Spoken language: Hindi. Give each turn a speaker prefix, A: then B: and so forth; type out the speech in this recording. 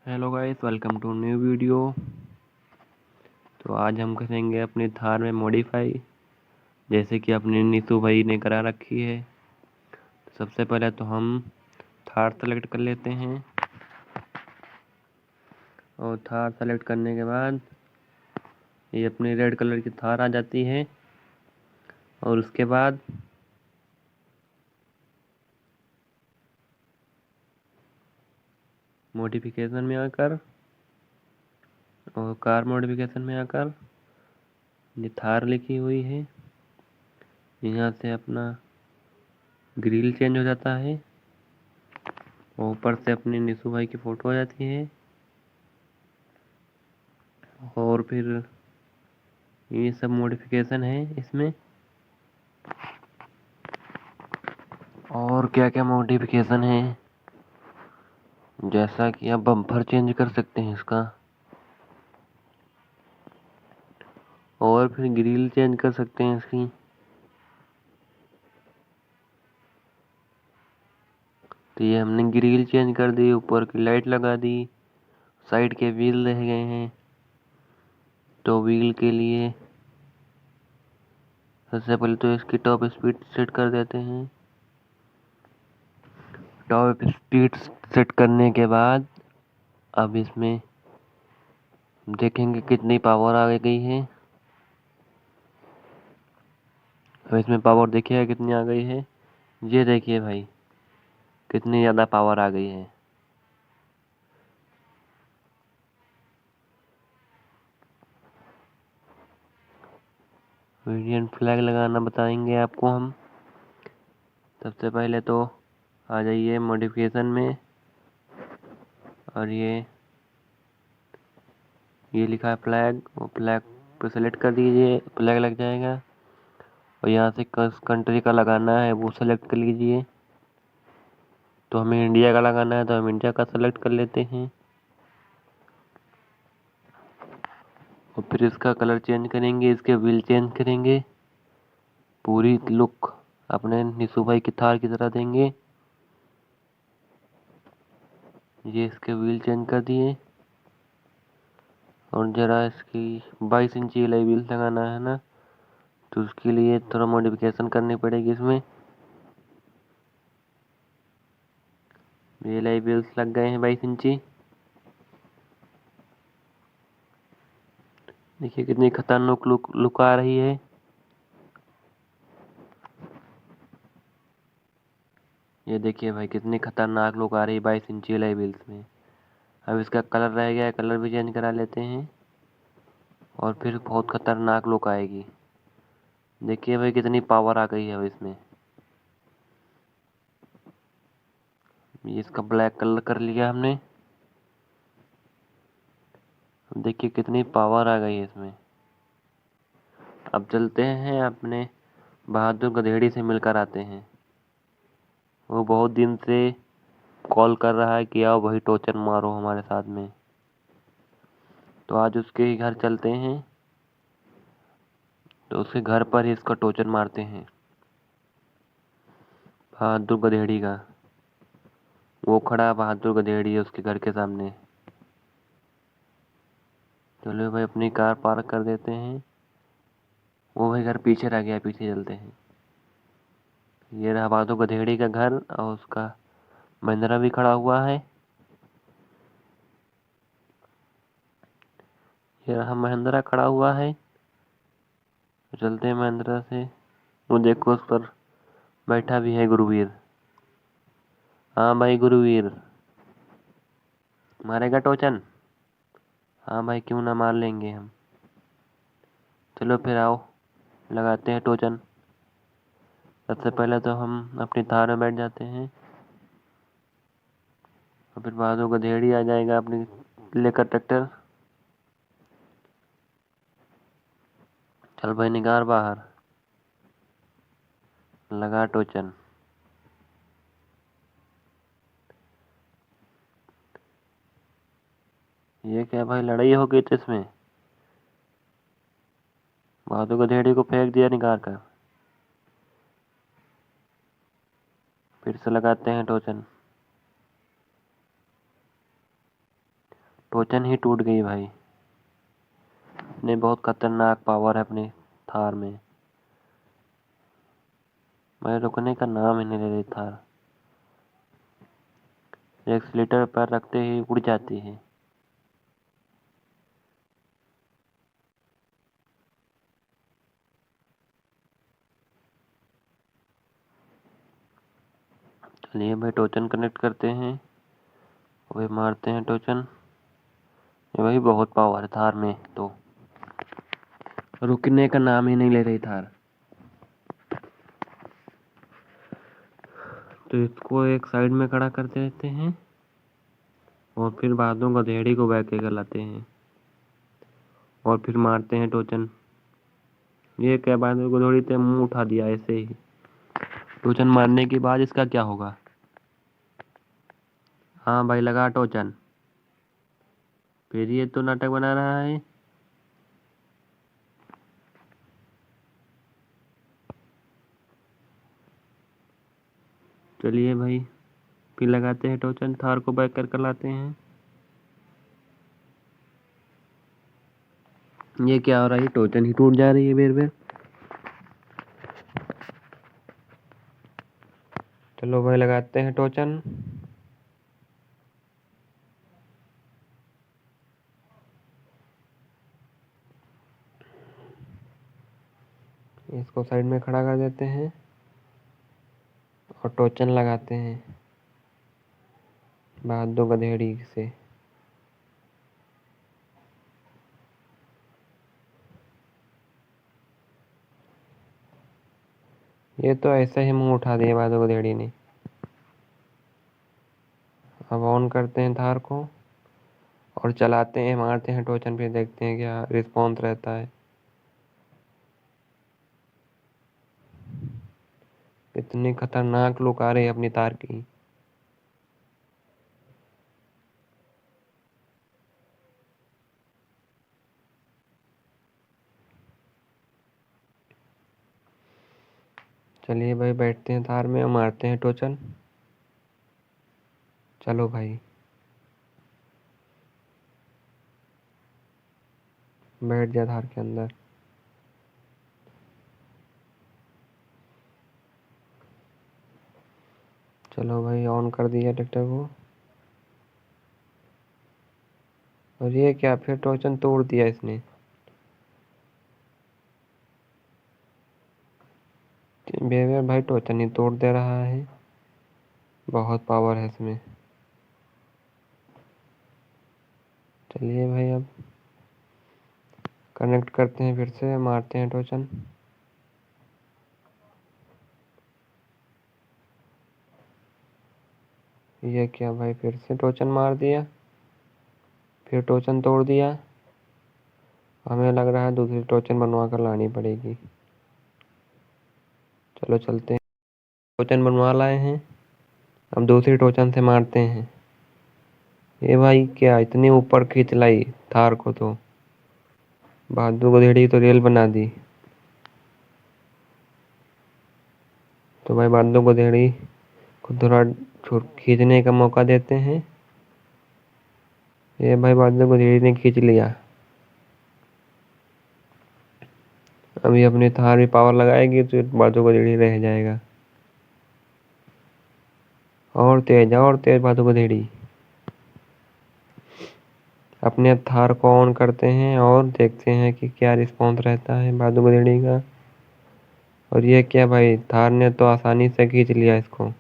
A: Hello guys, welcome to new video. तो आज हम करेंगे अपनी थार में मॉडिफाई, जैसे कि अपने नीतू भाई ने करा रखी है। तो सबसे पहले तो हम थार सेलेक्ट कर लेते हैं, और थार सेलेक्ट करने के बाद ये अपनी रेड कलर की थार आ जाती है। और उसके बाद मॉडिफिकेशन में आकर और कार मॉडिफिकेशन में आकर ये थार लिखी हुई है, यहाँ से अपना ग्रिल चेंज हो जाता है और ऊपर से अपनी नीतू भाई की फ़ोटो आ जाती है। और फिर ये सब मॉडिफिकेशन है इसमें। और क्या क्या मॉडिफिकेशन है, जैसा कि आप बम्पर चेंज कर सकते हैं इसका, और फिर ग्रिल चेंज कर सकते हैं इसकी। तो ये हमने ग्रिल चेंज कर दी, ऊपर की लाइट लगा दी, साइड के व्हील रह गए हैं। तो व्हील के लिए सबसे पहले तो इसकी टॉप स्पीड सेट कर देते हैं। टॉप स्पीड सेट करने के बाद अब इसमें देखेंगे कितनी पावर आ गई है। अब इसमें पावर देखिएगा कितनी आ गई है। ये देखिए भाई, कितनी ज़्यादा पावर आ गई है। इंडियन फ्लैग लगाना बताएंगे आपको हम। सबसे पहले तो आ जाइए मॉडिफिकेशन में, और ये लिखा है फ्लैग, वो फ्लैग पे सेलेक्ट कर दीजिए, फ्लैग लग जाएगा। और यहाँ से किस कंट्री का लगाना है वो सेलेक्ट कर लीजिए। तो हमें इंडिया का लगाना है, तो हम इंडिया का सेलेक्ट कर लेते हैं। और फिर इसका कलर चेंज करेंगे, इसके व्हील चेंज करेंगे, पूरी लुक अपने नीतू भाई की थार की तरह देंगे। ये इसके व्हील चेंज कर दिए, और ज़रा इसकी 22 इंची वाला व्हील लगाना है ना, तो उसके लिए थोड़ा मॉडिफिकेशन करनी पड़ेगी इसमें। ये लाइव व्हील्स लग गए हैं 22 इंची। देखिए कितनी खतरनाक लुक आ रही है। ये देखिए भाई, कितनी खतरनाक लुक आ रही है 22 इंची लाइव व्हील्स में। अब इसका कलर रह गया है, कलर भी चेंज करा लेते हैं, और फिर बहुत खतरनाक लुक आएगी। देखिए भाई कितनी पावर आ गई है अब इसमें। ये इसका ब्लैक कलर कर लिया हमने। अब देखिए कितनी पावर आ गई है इसमें। अब चलते हैं अपने बहादुर गधेड़ी से मिलकर आते हैं। वो बहुत दिन से कॉल कर रहा है कि आओ वही टोचन मारो हमारे साथ में। तो आज उसके ही घर चलते हैं, तो उसके घर पर ही इसका टोचन मारते हैं बहादुर गधेड़ी का। वो खड़ा है बहादुर गधेड़ी है उसके घर के सामने। चलो भाई अपनी कार पार्क कर देते हैं। वो भाई घर पीछे रह गया, पीछे चलते हैं। ये रहा बहादुर गधेड़ी का घर, और उसका महिंद्रा भी खड़ा हुआ है। ये रहा महिंद्रा खड़ा हुआ है। चलते हैं महिंद्रा से। वो देखो उस पर बैठा भी है गुरुवीर। हाँ भाई गुरुवीर, मारेगा टोचन? हाँ भाई, क्यों ना मार लेंगे हम। चलो फिर आओ, लगाते हैं टोचन। सबसे पहले तो हम अपनी थार में बैठ जाते हैं, और फिर बहादुर गधेड़ी आ जाएगा अपनी लेकर ट्रैक्टर। चल भाई निकाल बाहर, लगा टोचन। ये क्या भाई, लड़ाई हो गई तो इसमें बहादुर गधेड़ी को फेंक दिया निकाल कर। फिर से लगाते हैं टोचन। टोचन ही टूट गई भाई। ने बहुत खतरनाक पावर है अपने थार में। मैं रुकने का नाम ही नहीं ले रही थार। एक्सीलेटर पर रखते ही उड़ जाती है। चलिए भाई टोचन कनेक्ट करते हैं। वही मारते हैं टोचन। ये भाई बहुत पावर है थार में तो। रुकने का नाम ही नहीं ले रही थार। तो इसको एक साइड में खड़ा कर देते हैं और फिर बादों गधेड़ी को बैक कर लाते हैं और फिर मारते हैं टोचन। ये क्या बादों गधेड़ी से मुंह उठा दिया ऐसे ही। टोचन मारने के बाद इसका क्या होगा? हाँ भाई लगा टोचन। फिर ये तो नाटक बना रहा है। चलिए भाई फिर लगाते हैं टोचन। थार को बैक कर लाते हैं। ये क्या हो रहा है? टोचन ही टूट जा रही है बेर बेर। चलो भाई लगाते हैं टोचन। इसको साइड में खड़ा कर देते हैं और टोचन लगाते हैं बादों गधेड़ी से। ये तो ऐसा ही मुंह उठा दिया बादों गधेड़ी ने। अब ऑन करते हैं थार को और चलाते हैं, मारते हैं टोचन, फिर देखते हैं क्या रिस्पॉन्स रहता है। इतनी खतरनाक लुक आ रही है अपनी तार की। चलिए भाई बैठते हैं थार में और मारते हैं टोचन। चलो भाई बैठ जा थार के अंदर। चलो भाई ऑन कर दिया ट्रैक्टर को। और ये क्या, फिर टोचन तोड़ दिया इसने। बेबे भाई टोचन ही तोड़ दे रहा है। बहुत पावर है इसमें। चलिए भाई अब कनेक्ट करते हैं, फिर से मारते हैं टोचन। ये क्या भाई, फिर से टोचन मार दिया, फिर टोचन तोड़ दिया। हमें लग रहा है दूसरी टोचन बनवा कर लानी पड़ेगी। चलो चलते हैं। टोचन बनवा लाए हैं, अब दूसरी टोचन से मारते हैं। ये भाई क्या इतनी ऊपर खींच लाई थार को, तो बहादुर गधेड़ी तो रेल बना दी। तो भाई बहादुर गधेड़ी को थोड़ा खींचने का मौका देते हैं। ये भाई बहादुर गधेड़ी ने खींच लिया। अभी अपनी थार भी पावर लगाएगी तो बहादुर गधेड़ी रह जाएगा। और तेज बहादुर गधेड़ी। अपने थार को ऑन करते हैं और देखते हैं कि क्या रिस्पॉन्स रहता है बहादुर गधेड़ी का। और ये क्या भाई, थार ने तो आसानी से खींच लिया इसको।